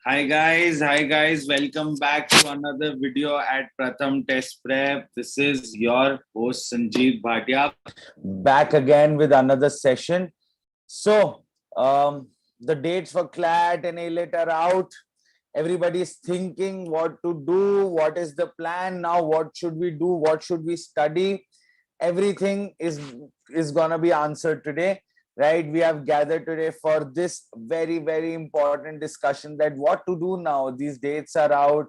Hi guys, welcome back to another video at Pratham Test Prep. This is your host Sanjeev Bhatia, back again with another session. So, the dates for CLAT and AILET are out. Everybody is thinking what to do, what is the plan now, what should we do, what should we study. Everything is gonna be answered today, right? We have gathered today for this very important discussion that what to do now. These dates are out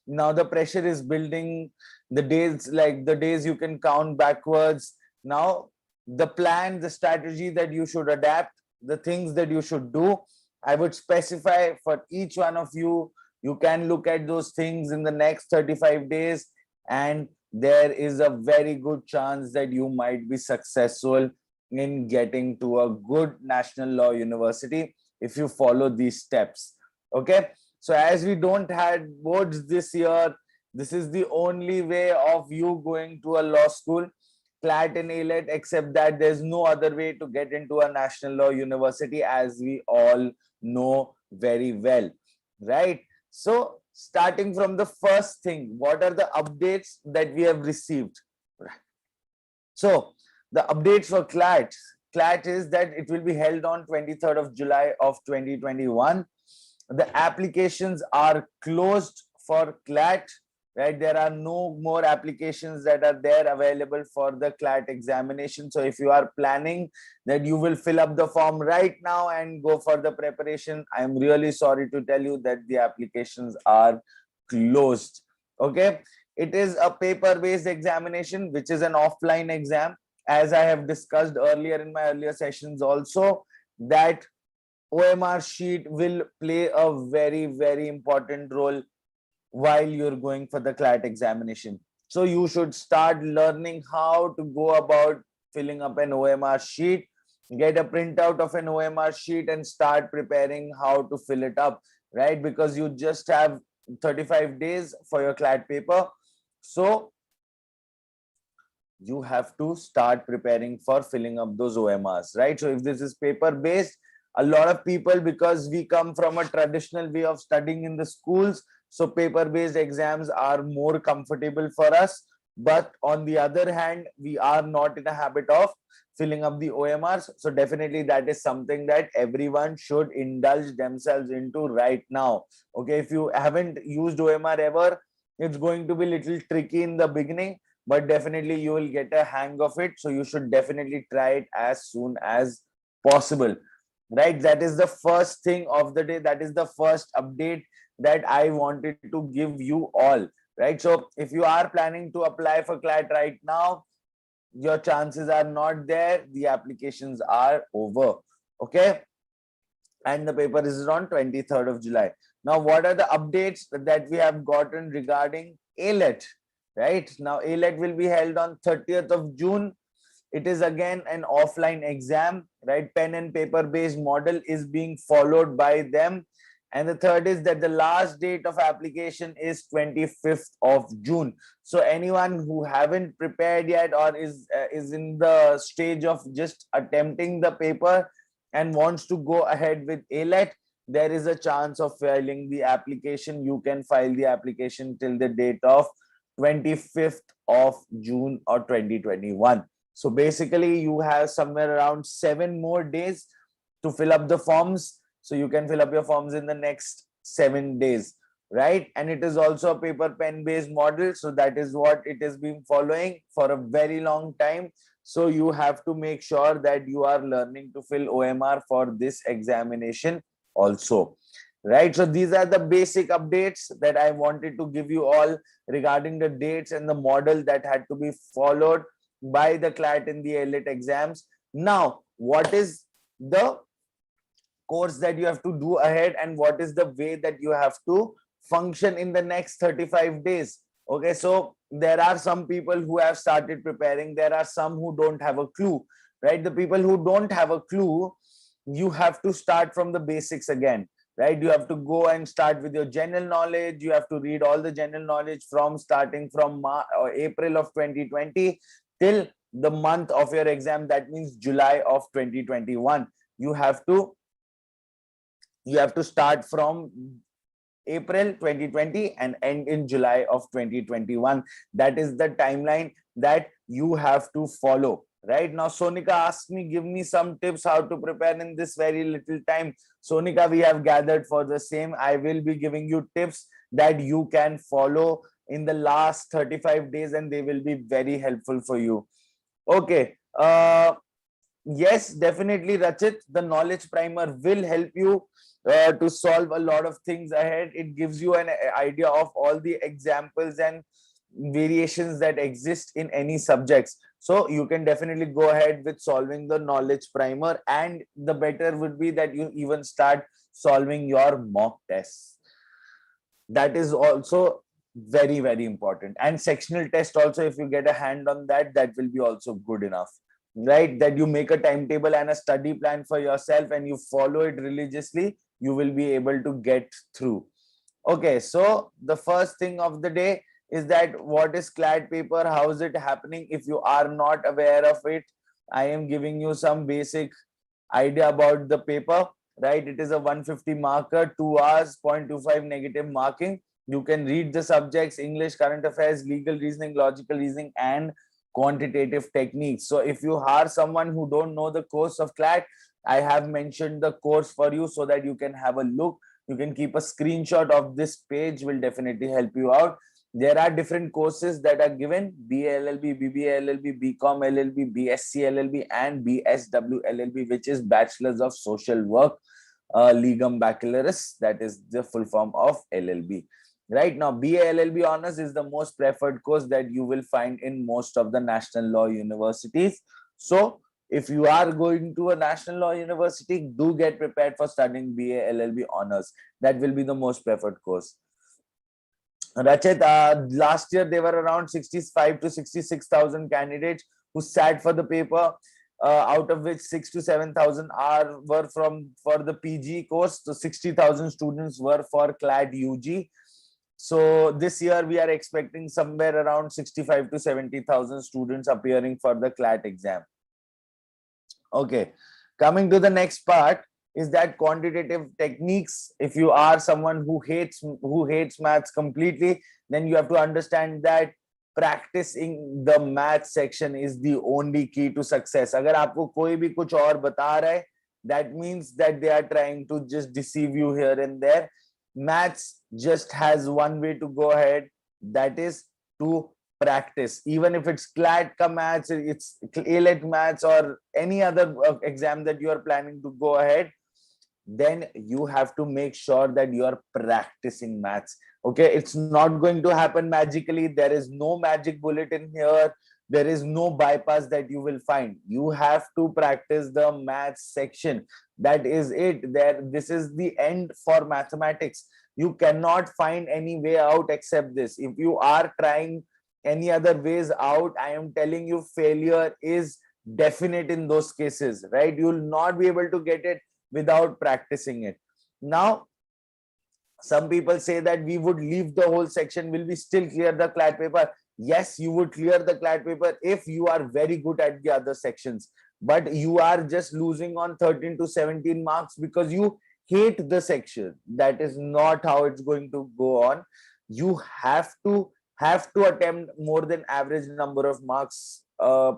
now, the pressure is building, the days, like the days you can count backwards now. The plan, the strategy that you should adapt, the things that you should do, I would specify for each one of you. You can look at those things in the next 35 days, and there is a very good chance that you might be successful in getting to a good national law university if you follow these steps. Okay, so as we don't have boards this year, this is the only way of you going to a law school, CLAT and AILET, except that there's no other way to get into a national law university, as we all know very well, right? So starting from the first thing, what are the updates that we have received? So the updates for CLAT is that it will be held on 23rd of July of 2021. The applications are closed for CLAT, right? There are no more applications that are there available for the CLAT examination. So if you are planning that you will fill up the form right now and go for the preparation, I am really sorry to tell you that the applications are closed. Okay, it is a paper-based examination, which is an offline exam. As I have discussed earlier in my earlier sessions also, that OMR sheet will play a very important role while you're going for the CLAT examination. So you should start learning how to go about filling up an OMR sheet, get a printout of an OMR sheet and start preparing how to fill it up, right? Because you just have 35 days for your CLAT paper. So you have to start preparing for filling up those OMRs, right? So if this is paper based, a lot of people, because we come from a traditional way of studying in the schools, so paper based exams are more comfortable for us. But on the other hand, we are not in a habit of filling up the OMRs. So definitely that is something that everyone should indulge themselves into right now. Okay, if you haven't used OMR ever, it's going to be a little tricky in the beginning, but definitely you will get a hang of it. So you should definitely try it as soon as possible, right? That is the first thing of the day. That is the first update that I wanted to give you all, right? So if you are planning to apply for CLAT right now, your chances are not there. The applications are over. Okay, and the paper is on 23rd of July. Now, what are the updates that we have gotten regarding AILET? Right now, AILET will be held on 30th of June. It is again an offline exam, right? Pen and paper based model is being followed by them. And the third is that the last date of application is 25th of June. So anyone who haven't prepared yet or is in the stage of just attempting the paper and wants to go ahead with AILET, there is a chance of filing the application. You can file the application till the date of 25th of June or 2021. So basically, you have somewhere around 7 more days to fill up the forms. So you can fill up your forms in the next 7 days, right? And it is also a paper pen based model. So that is what it has been following for a very long time. So you have to make sure that you are learning to fill OMR for this examination also, right? So these are the basic updates that I wanted to give you all regarding the dates and the model that had to be followed by the CLAT and the AILET exams. Now, what is the course that you have to do ahead, and what is the way that you have to function in the next 35 days? Okay, so there are some people who have started preparing. There are some who don't have a clue, right? The people who don't have a clue, you have to start from the basics again, right? You have to go and start with your general knowledge. You have to read all the general knowledge from starting from April of 2020 till the month of your exam. That means July of 2021. You have to start from April 2020 and end in July of 2021. That is the timeline that you have to follow. Right now, Sonika asked me, give me some tips how to prepare in this very little time. Sonika, we have gathered for the same. I will be giving you tips that you can follow in the last 35 days and they will be very helpful for you. Okay. Yes, definitely, Rachit. The knowledge primer will help you to solve a lot of things ahead. It gives you an idea of all the examples and variations that exist in any subjects. So you can definitely go ahead with solving the knowledge primer, and the better would be that you even start solving your mock tests. That is also very, very important. And sectional test also, if you get a hand on that, that will be also good enough. Right, that you make a timetable and a study plan for yourself and you follow it religiously, you will be able to get through. Okay, so the first thing of the day is that what is CLAT paper, how is it happening? If you are not aware of it, I am giving you some basic idea about the paper. Right, it is a 150 marker, 2 hours, 0.25 negative marking. You can read the subjects: English, current affairs, legal reasoning, logical reasoning, and quantitative techniques. So if you are someone who don't know the course of CLAT, I have mentioned the course for you so that you can have a look. You can keep a screenshot of this page, will definitely help you out. There are different courses that are given: BA LLB, BBA LLB, BCom LLB, BSc LLB, and BSW LLB, which is Bachelors of Social Work, Legum Baccalaureus. That is the full form of LLB. Right now, BA LLB Honors is the most preferred course that you will find in most of the national law universities. So if you are going to a national law university, do get prepared for studying BA LLB Honors. That will be the most preferred course. Rachit, last year there were around 65 to 66,000 candidates who sat for the paper, out of which 6 to 7,000 were for the PG course. So 60,000 students were for CLAT UG. So this year we are expecting somewhere around 65 to 70,000 students appearing for the CLAT exam. Okay, coming to the next part is that quantitative techniques. If you are someone who hates maths completely, then you have to understand that practicing the math section is the only key to success. Agar aapko koi bhi kuch aur bata raha hai, that means that they are trying to just deceive you here and there. Maths just has one way to go ahead, that is to practice. Even if it's CLAT ka maths, it's AILET maths, or any other exam that you are planning to go ahead, then you have to make sure that you are practicing maths. Okay, it's not going to happen magically. There is no magic bullet in here. There is no bypass that you will find. You have to practice the maths section. That is it. This is the end for mathematics. You cannot find any way out except this. If you are trying any other ways out, I am telling you, failure is definite in those cases, right? You will not be able to get it without practicing it. Now, some people say that we would leave the whole section. Will we still clear the CLAT paper? Yes, you would clear the CLAT paper if you are very good at the other sections, but you are just losing on 13 to 17 marks because you hate the section. That is not how it's going to go on. You have to attempt more than average number of marks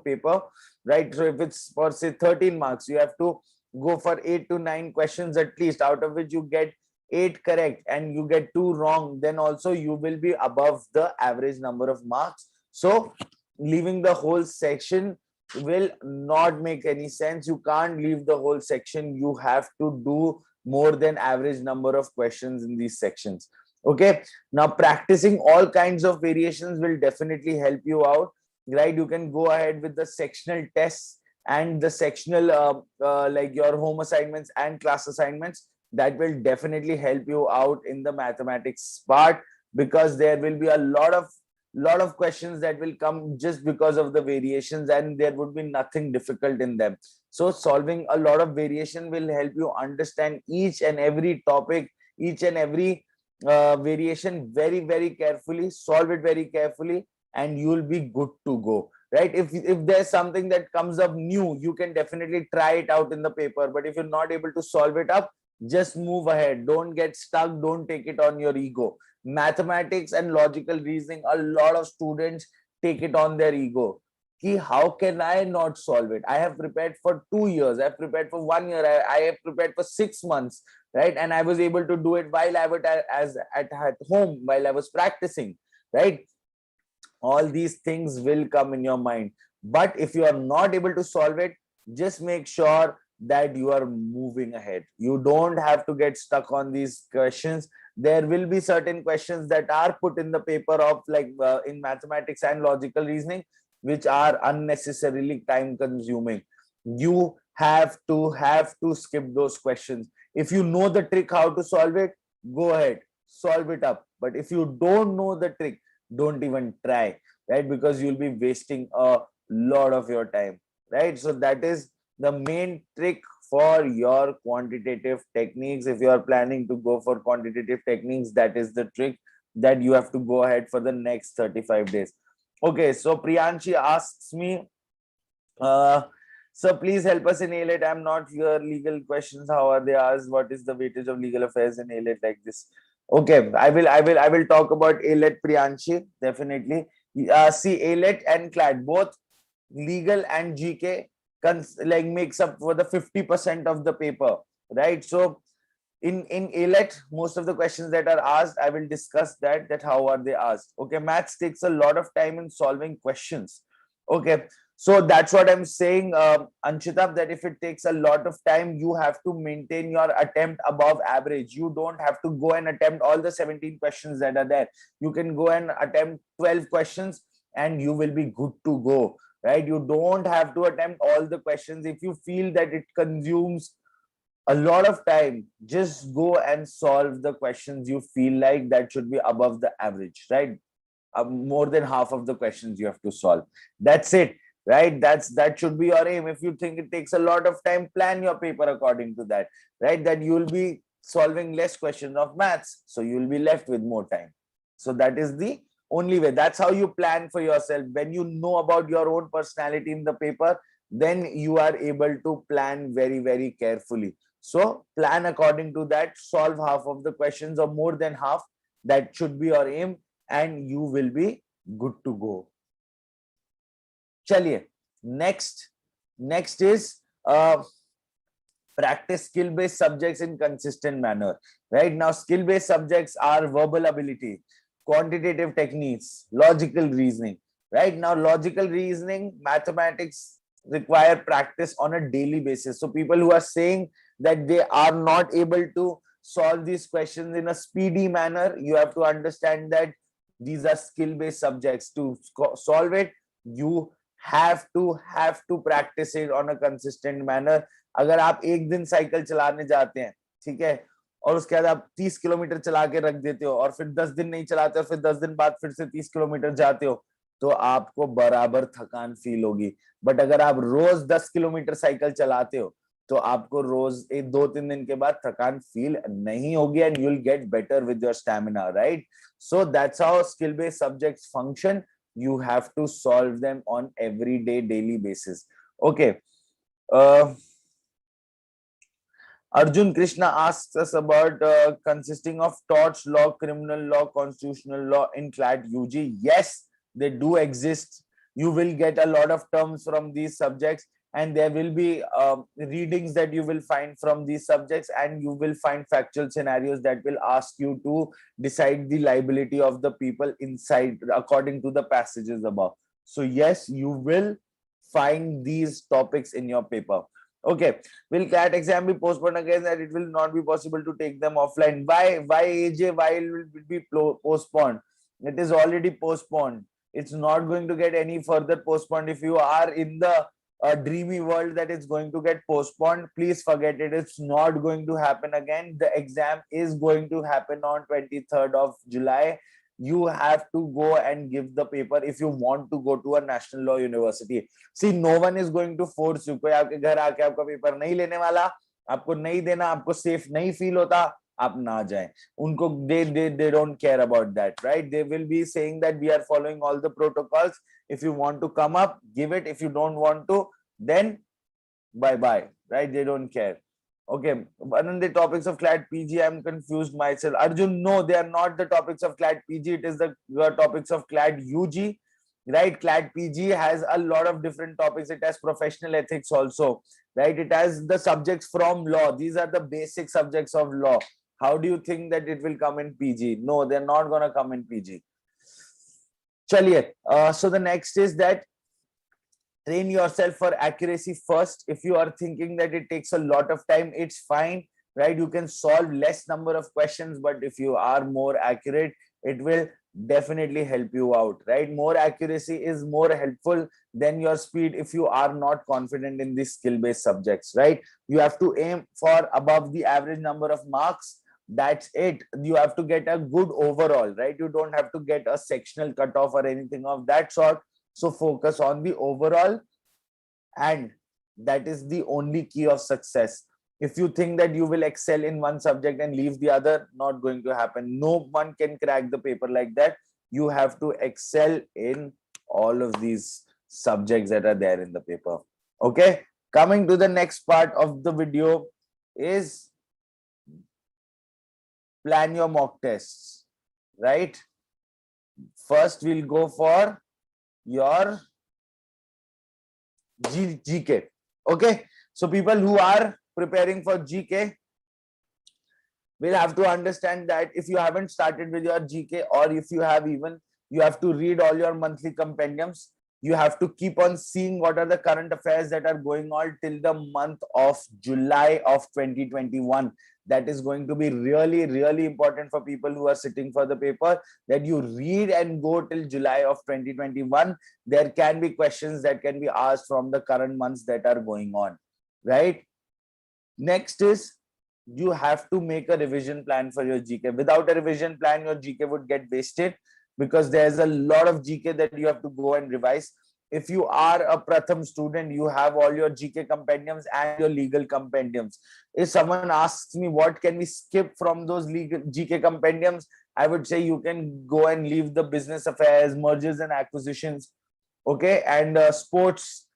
paper, right? So if it's for say 13 marks, you have to go for 8 to 9 questions at least, out of which you get 8 correct and you get 2 wrong, then also you will be above the average number of marks. So leaving the whole section will not make any sense. You can't leave the whole section. You have to do more than average number of questions in these sections. Okay, now practicing all kinds of variations will definitely help you out, right? You can go ahead with the sectional tests and the sectional like your home assignments and class assignments. That will definitely help you out in the mathematics part, because there will be a lot of questions that will come just because of the variations, and there would be nothing difficult in them. So solving a lot of variation will help you understand each and every topic, each and every variation very, very carefully, solve it very carefully, and you will be good to go, right? If there's something that comes up new, you can definitely try it out in the paper, but if you're not able to solve it up, Just move ahead. Don't get stuck. Don't take it on your ego. Mathematics and logical reasoning, a lot of students take it on their ego. Ki, how can I not solve it? I have prepared for 2 years. I have prepared for 1 year. I have prepared for 6 months, right? And I was able to do it while I was at home, while I was practicing, right? All these things will come in your mind. But if you are not able to solve it, just make sure that you are moving ahead. You don't have to get stuck on these questions. There will be certain questions that are put in the paper of in mathematics and logical reasoning, which are unnecessarily time consuming. You have to skip those questions. If you know the trick how to solve it, go ahead, solve it up. But if you don't know the trick, don't even try, right? Because you'll be wasting a lot of your time, right? So that is the main trick for your quantitative techniques. If you are planning to go for quantitative techniques, that is the trick that you have to go ahead for the next 35 days. Okay, so Priyanshi asks me, so please help us in AILET. I'm not here. Legal questions, how are they asked? What is the weightage of legal affairs in AILET like this? Okay, I will talk about AILET, Priyanshi, definitely. See, AILET and CLAT, both legal and GK makes up for the 50% of the paper, right? So in AILET, most of the questions that are asked, I will discuss that how are they asked. Okay, maths takes a lot of time in solving questions. Okay, so that's what I'm saying, Anshita, that if it takes a lot of time, you have to maintain your attempt above average. You don't have to go and attempt all the 17 questions that are there. You can go and attempt 12 questions and you will be good to go, right? You don't have to attempt all the questions. If you feel that it consumes a lot of time, just go and solve the questions you feel like that should be above the average, right? More than half of the questions you have to solve. That's it, right? That should be your aim. If you think it takes a lot of time, plan your paper according to that, right? That you will be solving less questions of maths, so you will be left with more time. So that is the only way. That's how you plan for yourself. When you know about your own personality in the paper, then you are able to plan very, very carefully. So plan according to that, solve half of the questions or more than half. That should be your aim and you will be good to go. Chaliye, next is practice skill-based subjects in consistent manner. Right now, skill-based subjects are verbal ability, quantitative techniques, logical reasoning. Right now, logical reasoning, mathematics require practice on a daily basis. So people who are saying that they are not able to solve these questions in a speedy manner, you have to understand that these are skill-based subjects. To solve it, you have to practice it on a consistent manner. अगर आप एक दिन cycle चलाने जाते हैं, ठीक है, और उसके बाद आप 30 किलोमीटर चला के रख देते हो और फिर 10 दिन नहीं चलाते और फिर 10 दिन बाद फिर से 30 किलोमीटर जाते हो, तो आपको बराबर थकान फील होगी. बट अगर आप रोज 10 किलोमीटर साइकिल चलाते हो, तो आपको रोज 2-3 दिन के बाद थकान फील नहीं होगी and you will get better with your stamina, right? So that's how skill based subjects function. You have to solve them on everyday daily basis. Okay, Arjun Krishna asks us about consisting of torts law, criminal law, constitutional law in CLAT UG. Yes, they do exist. You will get a lot of terms from these subjects, and there will be readings that you will find from these subjects, and you will find factual scenarios that will ask you to decide the liability of the people inside according to the passages above. So yes, you will find these topics in your paper. Okay, will CLAT exam be postponed again, that it will not be possible to take them offline? Why AJ, why will it be postponed? It is already postponed. It's not going to get any further postponed. If you are in the dreamy world that it's going to get postponed, please forget it. It's not going to happen again. The exam is going to happen on 23rd of July. You have to go and give the paper if you want to go to a national law university. See, no one is going to force you. कोई आपके घर आके आपका paper नहीं लेने वाला, आपको नहीं देना, आपको सेफ नहीं फील होता, आप ना जाएं. उनको they don't care about that, right? They will be saying that we are following all the protocols. If you want to come up, give it. If you don't want to, then bye bye, right? They don't care. Okay, one of the topics of CLAT PG, I'm confused myself. Arjun, no, they are not the topics of CLAT PG. It is the topics of CLAT UG, right? CLAT PG has a lot of different topics. It has professional ethics also, right? It has the subjects from law. These are the basic subjects of law. How do you think that it will come in PG? No, they're not going to come in PG. Chaliye. So the next is that train yourself for accuracy first. If you are thinking that it takes a lot of time, it's fine, right? You can solve less number of questions, but if you are more accurate, it will definitely help you out, right? More accuracy is more helpful than your speed if you are not confident in these skill-based subjects, right? You have to aim for above the average number of marks. That's it. You have to get a good overall, right? You don't have to get a sectional cutoff or anything of that sort. So focus on the overall, and that is the only key of success. If you think that you will excel in one subject and leave the other, not going to happen. No one can crack the paper like that. You have to excel in all of these subjects that are there in the paper. Okay, coming to the next part of the video is plan your mock tests, right? First, we'll go for your GK. Okay, so people who are preparing for GK will have to understand that if you haven't started with your GK, or if you have, even you have to read all your monthly compendiums. You have to keep on seeing what are the current affairs that are going on till the month of July of 2021. That is going to be really, really important for people who are sitting for the paper, that you read and go till July of 2021. There can be questions that can be asked from the current months that are going on, right? Next is you have to make a revision plan for your GK. Without a revision plan, your GK would get wasted, because there's a lot of GK that you have to go and revise. If you are a Pratham student, you have all your GK compendiums and your legal compendiums. If someone asks me what can we skip from those legal GK compendiums, I would say you can go and leave the business affairs, mergers and acquisitions, okay, and sports,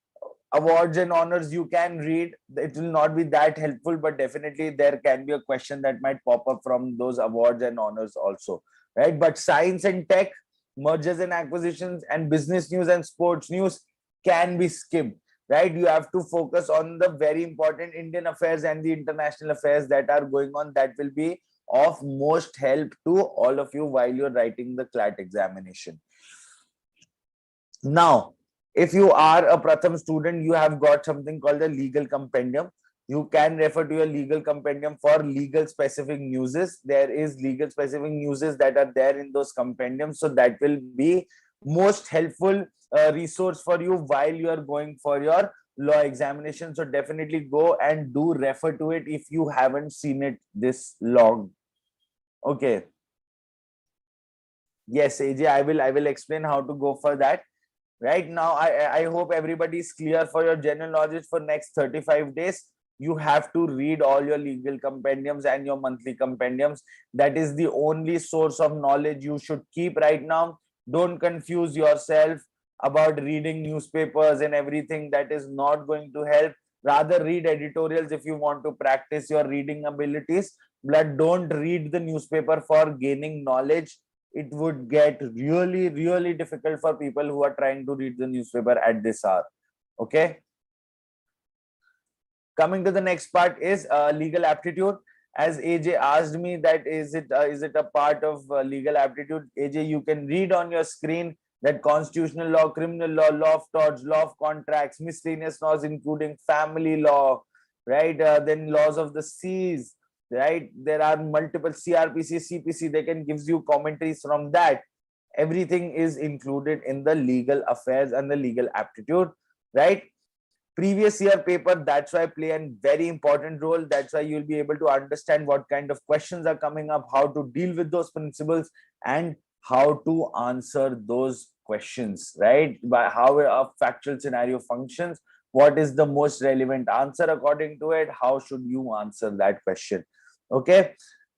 awards and honors you can read. It will not be that helpful, but definitely there can be a question that might pop up from those awards and honors also, right? But science and tech, mergers and acquisitions, and business news and sports news can be skipped, right? You have to focus on the very important Indian affairs and the international affairs that are going on. That will be of most help to all of you while you're writing the CLAT examination. Now, if you are a Pratham student, you have got something called the legal compendium. You can refer to your legal compendium for legal specific newses. There is legal specific newses that are there in those compendiums. So that will be most helpful resource for you while you are going for your law examination. So definitely go and do refer to it if you haven't seen it this long. Okay. Yes, AJ, I will explain how to go for that. Right now, I hope everybody is clear for your general knowledge. For next 35 days, you have to read all your legal compendiums and your monthly compendiums. That is the only source of knowledge you should keep right now. Don't confuse yourself about reading newspapers and everything. That is not going to help. Rather, read editorials if you want to practice your reading abilities, but don't read the newspaper for gaining knowledge. It would get really, really difficult for people who are trying to read the newspaper at this hour. Okay. Coming to the next part is legal aptitude. As AJ asked me that is it a part of legal aptitude? AJ, you can read on your screen that constitutional law, criminal law, law of torts, law of contracts, miscellaneous laws including family law, right? Then laws of the seas, right? There are multiple CRPC, CPC. They can gives you commentaries from that. Everything is included in the legal affairs and the legal aptitude, right? Previous year paper, that's why play a very important role. That's why you'll be able to understand what kind of questions are coming up, how to deal with those principles, and how to answer those questions, right? By how a factual scenario functions, what is the most relevant answer according to it, how should you answer that question. Okay,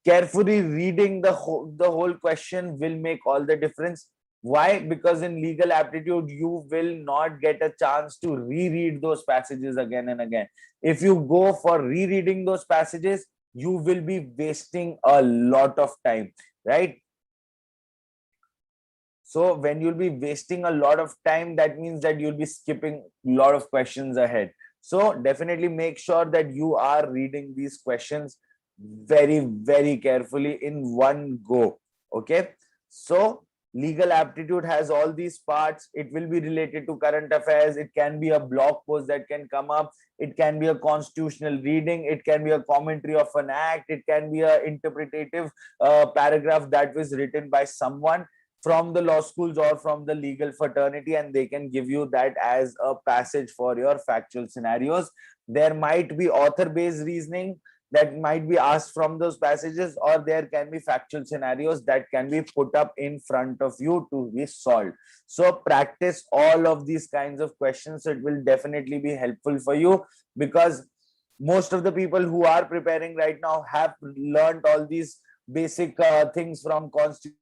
carefully reading the whole question will make all the difference. Why? Because in legal aptitude, you will not get a chance to reread those passages again and again. If you go for rereading those passages, you will be wasting a lot of time, right? So when you'll be wasting a lot of time, that means that you'll be skipping a lot of questions ahead. So definitely make sure that you are reading these questions very, very carefully in one go. Okay. So legal aptitude has all these parts. It will be related to current affairs. It can be a blog post that can come up. It can be a constitutional reading. It can be a commentary of an act. It can be a interpretative paragraph that was written by someone from the law schools or from the legal fraternity, and they can give you that as a passage for your factual scenarios. There might be author-based reasoning that might be asked from those passages, or there can be factual scenarios that can be put up in front of you to be solved. So practice all of these kinds of questions. It will definitely be helpful for you, because most of the people who are preparing right now have learned all these basic things from constitution.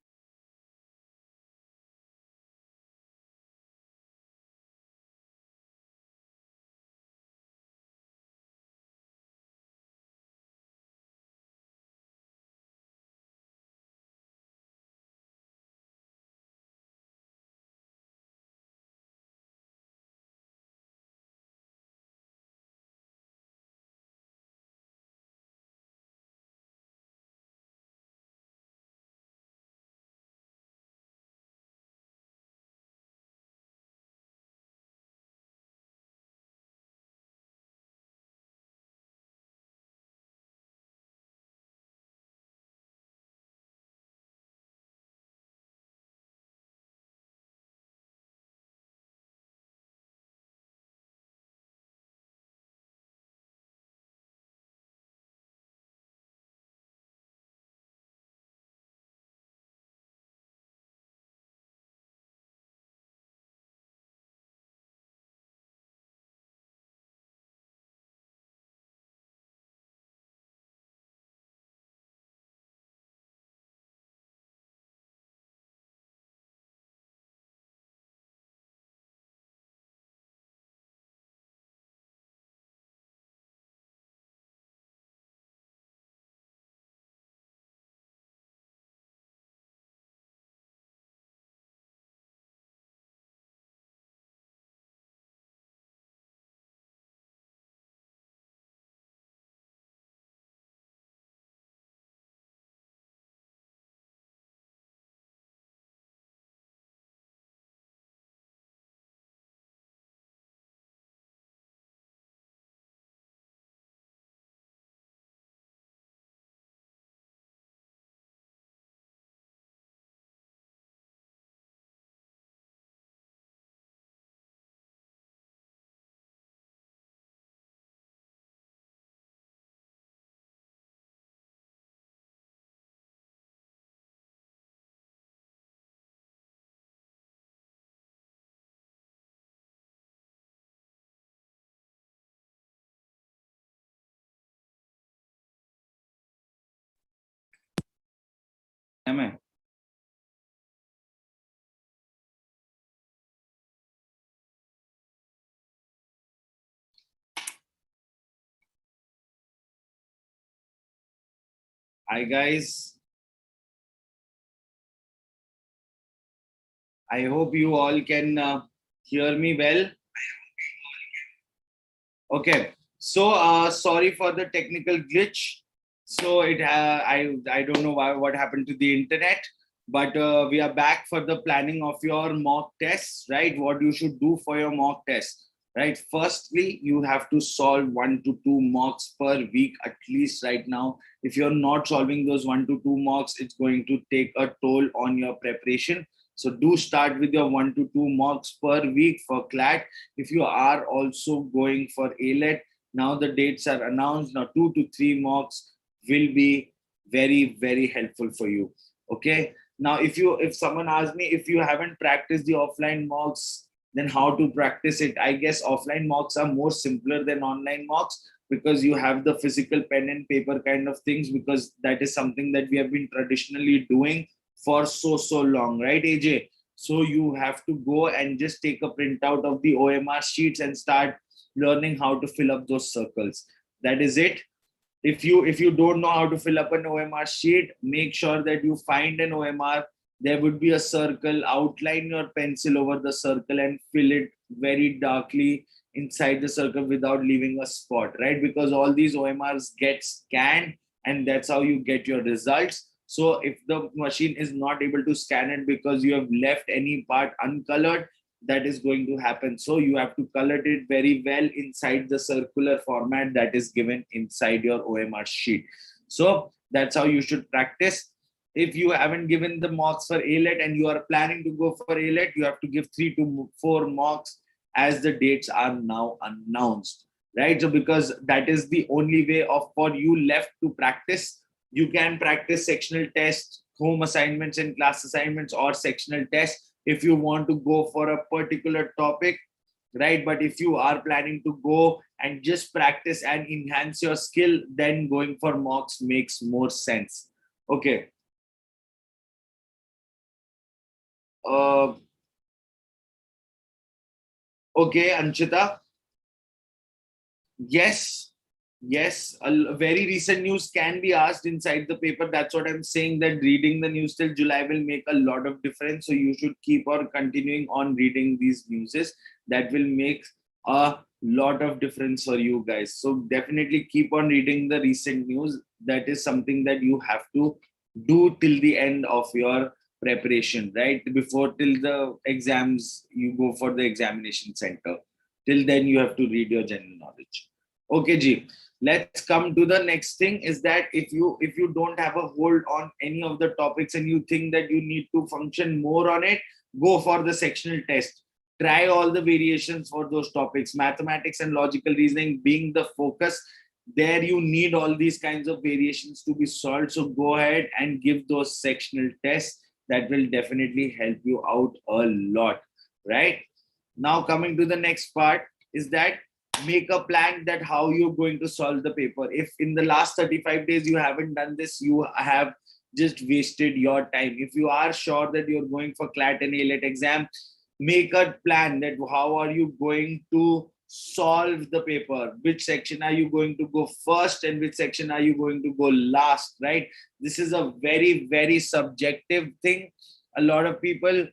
Am I? Hi guys, I hope you all can hear me well. Okay, so sorry for the technical glitch. So I don't know what happened to the internet, but we are back for the planning of your mock tests, right? What you should do for your mock test, right? Firstly, you have to solve 1 to 2 mocks per week at least right now. If you're not solving those 1 to 2 mocks, it's going to take a toll on your preparation. So do start with your 1 to 2 mocks per week for CLAT. If you are also going for AILET, now the dates are announced. Now 2 to 3 mocks will be very, very helpful for you. Okay. Now, if someone asks me if you haven't practiced the offline mocks, then how to practice it? I guess offline mocks are more simpler than online mocks, because you have the physical pen and paper kind of things, because that is something that we have been traditionally doing for so long, right, AJ? So you have to go and just take a printout of the OMR sheets and start learning how to fill up those circles. That is it. If you don't know how to fill up an OMR sheet, make sure that you find an OMR. There would be a circle. Outline your pencil over the circle and fill it very darkly inside the circle without leaving a spot, right? Because all these OMRs get scanned, and that's how you get your results. So if the machine is not able to scan it because you have left any part uncolored, that is going to happen. So you have to color it very well inside the circular format that is given inside your OMR sheet. So that's how you should practice. If you haven't given the mocks for AILET and you are planning to go for AILET, you have to give 3 to 4 mocks as the dates are now announced, right? So because that is the only way of for you left to practice. You can practice sectional tests, home assignments and class assignments, or sectional tests if you want to go for a particular topic, right? But if you are planning to go and just practice and enhance your skill, then going for mocks makes more sense. Okay. Okay, Anshita. Yes, a very recent news can be asked inside the paper. That's what I'm saying, that reading the news till July will make a lot of difference. So you should keep on continuing on reading these newses. That will make a lot of difference for you guys. So definitely keep on reading the recent news. That is something that you have to do till the end of your preparation, right? Before till the exams, you go for the examination center. Till then, you have to read your general knowledge. Okay, G. Let's come to the next thing. Is that if you don't have a hold on any of the topics and you think that you need to function more on it, go for the sectional test. Try all the variations for those topics. Mathematics and logical reasoning being the focus, there you need all these kinds of variations to be solved. So go ahead and give those sectional tests. That will definitely help you out a lot, right? Now coming to the next part is that make a plan that how you're going to solve the paper. If in the last 35 days you haven't done this, you have just wasted your time. If you are sure that you're going for CLAT and AILET exam, make a plan that how are you going to solve the paper. Which section are you going to go first and which section are you going to go last, right? This is a very, very subjective thing. A lot of people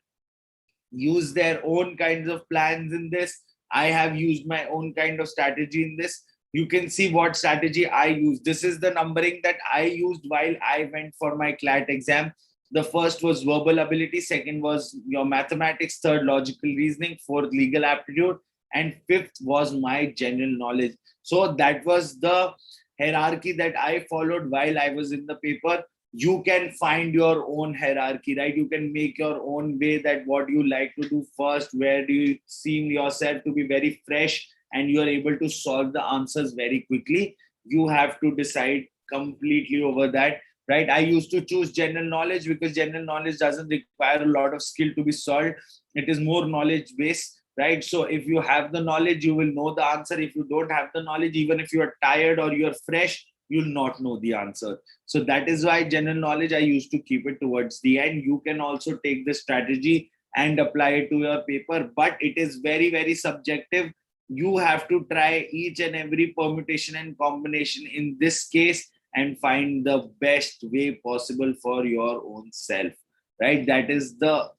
use their own kinds of plans in this. I have used my own kind of strategy in this. You can see what strategy I use. This is the numbering that I used while I went for my CLAT exam. The first was verbal ability, second was your mathematics, third logical reasoning, fourth legal aptitude, and fifth was my general knowledge. So that was the hierarchy that I followed while I was in the paper. You can find your own hierarchy, right? You can make your own way that what you like to do first, where do you seem yourself to be very fresh and you are able to solve the answers very quickly. You have to decide completely over that, right? I used to choose general knowledge because general knowledge doesn't require a lot of skill to be solved. It is more knowledge based, right? So if you have the knowledge, you will know the answer. If you don't have the knowledge, even if you are tired or you are fresh, you'll not know the answer. So that is why general knowledge, I used to keep it towards the end. You can also take this strategy and apply it to your paper, but it is very, very subjective. You have to try each and every permutation and combination in this case and find the best way possible for your own self, right? That is the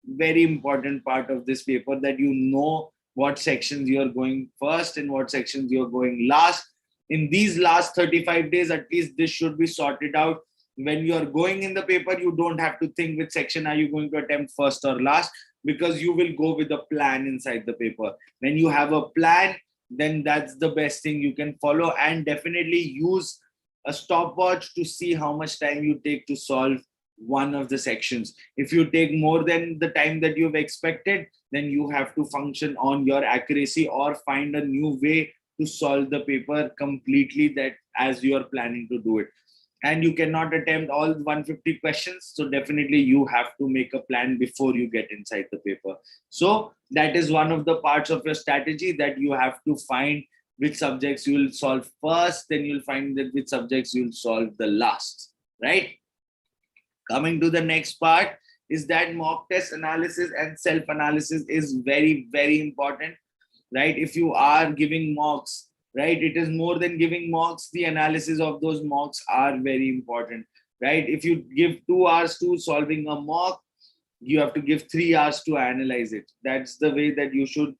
very important part of this paper, that you know what sections you are going first and what sections you are going last. In these last 35 days, at least this should be sorted out. When you are going in the paper, you don't have to think which section are you going to attempt first or last, because you will go with a plan inside the paper. When you have a plan, then that's the best thing you can follow, and definitely use a stopwatch to see how much time you take to solve one of the sections. If you take more than the time that you've expected, then you have to function on your accuracy or find a new way to solve the paper completely, that as you are planning to do it. And you cannot attempt all 150 questions. So definitely you have to make a plan before you get inside the paper. So that is one of the parts of your strategy, that you have to find which subjects you will solve first, then you'll find that which subjects you'll solve the last, right? Coming to the next part is that mock test analysis and self-analysis is very, very important, right? If you are giving mocks, right, it is more than giving mocks. The analysis of those mocks are very important, right? If you give 2 hours to solving a mock, you have to give 3 hours to analyze it. That's the way that you should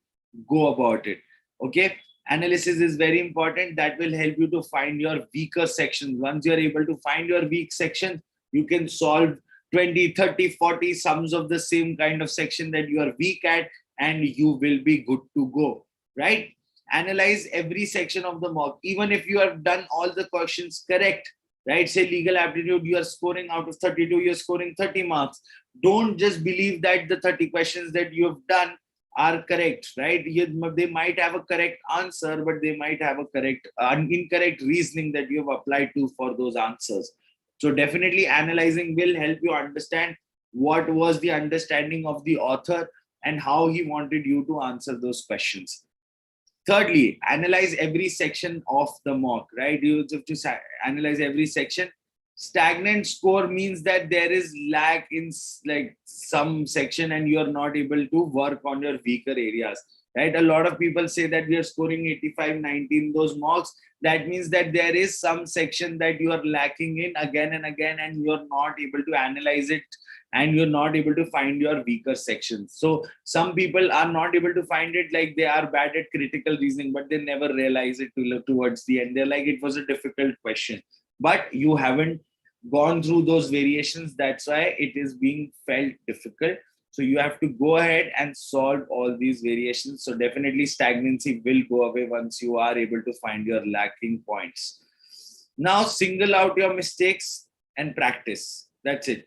go about it. Okay, analysis is very important. That will help you to find your weaker sections. Once you're able to find your weak section, you can solve 20, 30, 40 sums of the same kind of section that you are weak at, and you will be good to go, right? Analyze every section of the mock. Even if you have done all the questions correct, right? Say legal aptitude, you are scoring out of 32, you're scoring 30 marks. Don't just believe that the 30 questions that you have done are correct, right? They might have a correct answer, but they might have a incorrect reasoning that you have applied to for those answers. So definitely analyzing will help you understand what was the understanding of the author and how he wanted you to answer those questions. Thirdly, analyze every section of the mock, right? You have to analyze every section. Stagnant score means that there is lack in like some section and you are not able to work on your weaker areas, right? A lot of people say that we are scoring 85, 90 in those mocks. That means that there is some section that you are lacking in again and again, and you are not able to analyze it, and you're not able to find your weaker sections. So some people are not able to find it, like they are bad at critical reasoning, but they never realize it towards the end. They're like, it was a difficult question, but you haven't gone through those variations. That's why it is being felt difficult. So you have to go ahead and solve all these variations. So definitely stagnancy will go away once you are able to find your lacking points. Now single out your mistakes and practice. That's it.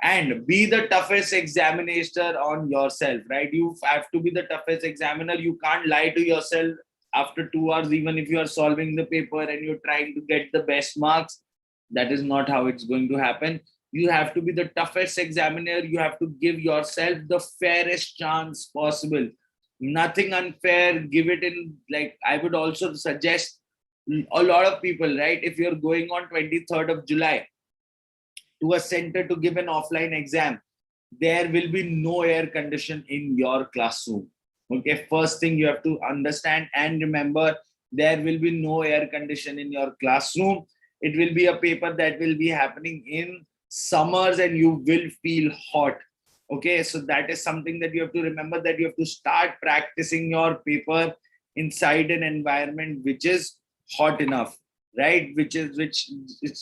And be the toughest examiner on yourself, right? You have to be the toughest examiner. You can't lie to yourself after 2 hours, even if you are solving the paper and you're trying to get the best marks. That is not how it's going to happen. You have to be the toughest examiner. You have to give yourself the fairest chance possible. Nothing unfair. Give it in, like, I would also suggest a lot of people, right? If you're going on 23rd of July to a center to give an offline exam, there will be no air condition in your classroom. Okay, first thing you have to understand and remember, there will be no air condition in your classroom. It will be a paper that will be happening in summers and you will feel hot. Okay, so that is something that you have to remember, that you have to start practicing your paper inside an environment which is hot enough, right? Which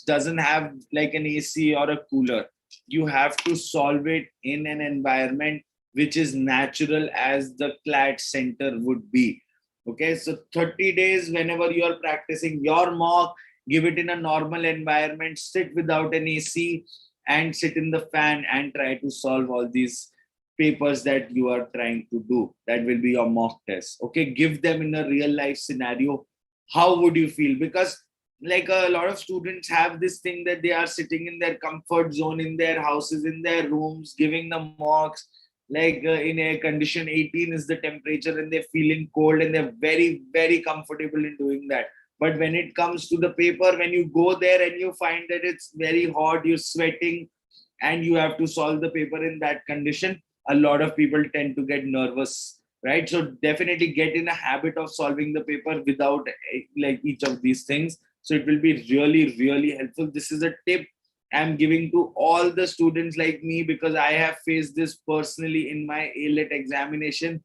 doesn't have like an AC or a cooler. You have to solve it in an environment which is natural as the CLAT center would be. Okay, so 30 days, whenever you are practicing your mock, give it in a normal environment, sit without an AC and sit in the fan and try to solve all these papers that you are trying to do. That will be your mock test. Okay, give them in a real life scenario. How would you feel? Because like a lot of students have this thing that they are sitting in their comfort zone, in their houses, in their rooms, giving the mocks, like in air condition, 18 is the temperature, and they're feeling cold and they're very, very comfortable in doing that. But when it comes to the paper, when you go there and you find that it's very hot, you're sweating, and you have to solve the paper in that condition, a lot of people tend to get nervous, right? So definitely get in a habit of solving the paper without like each of these things. So it will be really, really helpful. This is a tip I'm giving to all the students like me, because I have faced this personally in my AILET examination.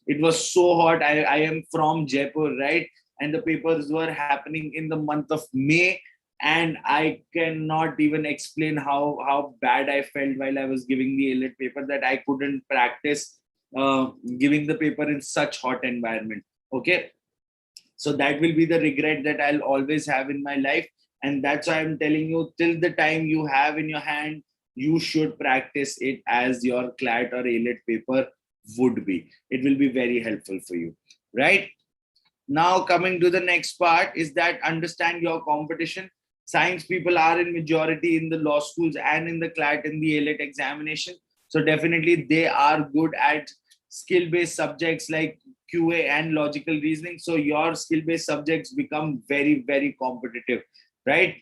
It was so hot. I am from Jaipur, right? And the papers were happening in the month of May. And I cannot even explain how bad I felt while I was giving the AILET paper, that I couldn't practice giving the paper in such hot environment. Okay. So that will be the regret that I'll always have in my life. And that's why I'm telling you, till the time you have in your hand, you should practice it as your CLAT or AILET paper would be. It will be very helpful for you, right? Now, coming to the next part is that understand your competition. Science people are in majority in the law schools and in the CLAT and the AILET examination. So definitely they are good at skill-based subjects like QA and logical reasoning. So your skill-based subjects become very, very competitive, right?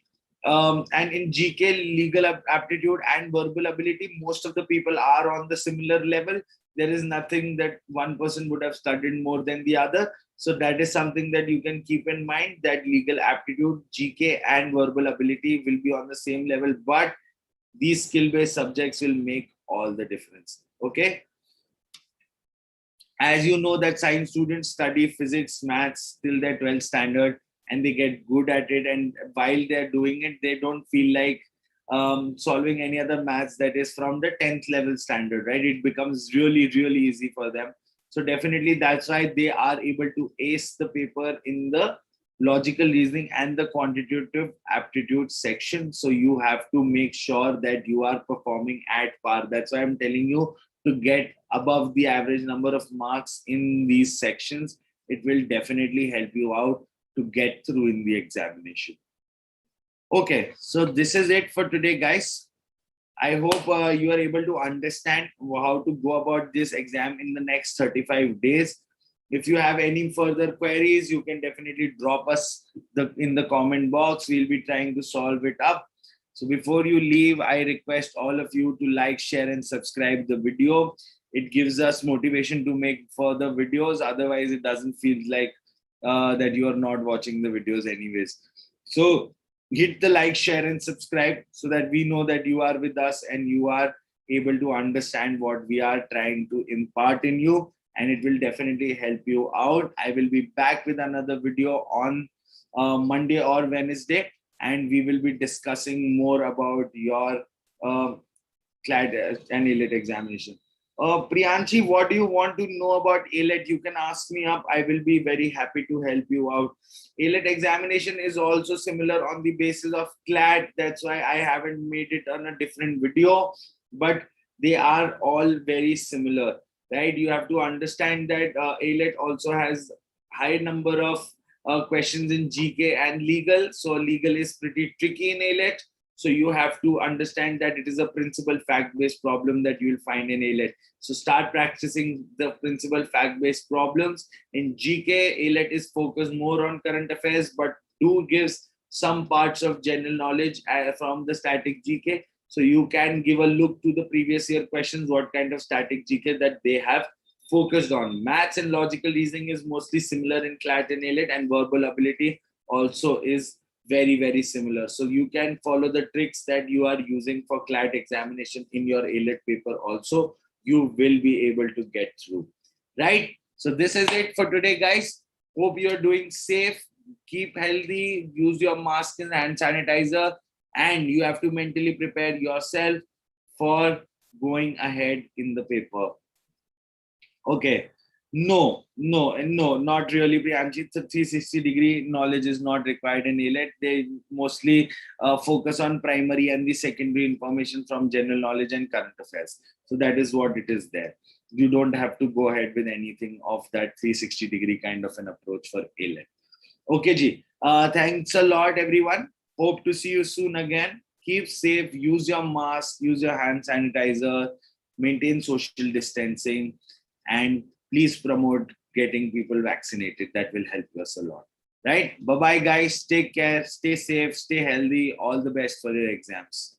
And in GK, legal aptitude and verbal ability, most of the people are on the similar level. There is nothing that one person would have studied more than the other. So that is something that you can keep in mind, that legal aptitude, GK and verbal ability will be on the same level, but these skill-based subjects will make all the difference. Okay. As you know that science students study physics, maths till their 12th standard, and they get good at it. And while they're doing it, they don't feel like solving any other maths that is from the 10th level standard, right? It becomes really, really easy for them. So definitely that's why they are able to ace the paper in the logical reasoning and the quantitative aptitude section. So you have to make sure that you are performing at par. That's why I'm telling you to get above the average number of marks in these sections. It will definitely help you out to get through in the examination. Okay, so this is it for today, guys. I hope you are able to understand how to go about this exam in the next 35 days. If you have any further queries, you can definitely drop us in the comment box. We'll be trying to solve it up. So before you leave, I request all of you to like, share, and subscribe the video. It gives us motivation to make further videos. Otherwise, it doesn't feel like that you are not watching the videos anyways. So hit the like, share, and subscribe so that we know that you are with us and you are able to understand what we are trying to impart in you. And it will definitely help you out. I will be back with another video on Monday or Wednesday, and we will be discussing more about your CLAT and AILET examination. Priyanshi, what do you want to know about AILET? You can ask me up. I will be very happy to help you out. AILET examination is also similar on the basis of CLAT. That's why I haven't made it on a different video, but they are all very similar, right? You have to understand that AILET also has high number of questions in GK and legal. So legal is pretty tricky in AILET. So you have to understand that it is a principal fact-based problem that you will find in AILET. So start practicing the principal fact-based problems. In GK, AILET is focused more on current affairs, but do gives some parts of general knowledge from the static GK. So you can give a look to the previous year questions, what kind of static GK that they have focused on. Maths and logical reasoning is mostly similar in CLAT and AILET, and verbal ability also is very, very similar. So you can follow the tricks that you are using for CLAT examination in your AILET paper also. You will be able to get through, right? So this is it for today, guys. Hope you're doing safe. Keep healthy. Use your mask and hand sanitizer. And you have to mentally prepare yourself for going ahead in the paper. Okay. No, not really, Priyanshi. 360-degree knowledge is not required in AILET. They mostly focus on primary and the secondary information from general knowledge and current affairs. So that is what it is there. You don't have to go ahead with anything of that 360-degree kind of an approach for AILET. Okay, Ji. Thanks a lot, everyone. Hope to see you soon again. Keep safe. Use your mask. Use your hand sanitizer. Maintain social distancing. And please promote getting people vaccinated. That will help us a lot. Right? Bye-bye, guys. Take care. Stay safe. Stay healthy. All the best for your exams.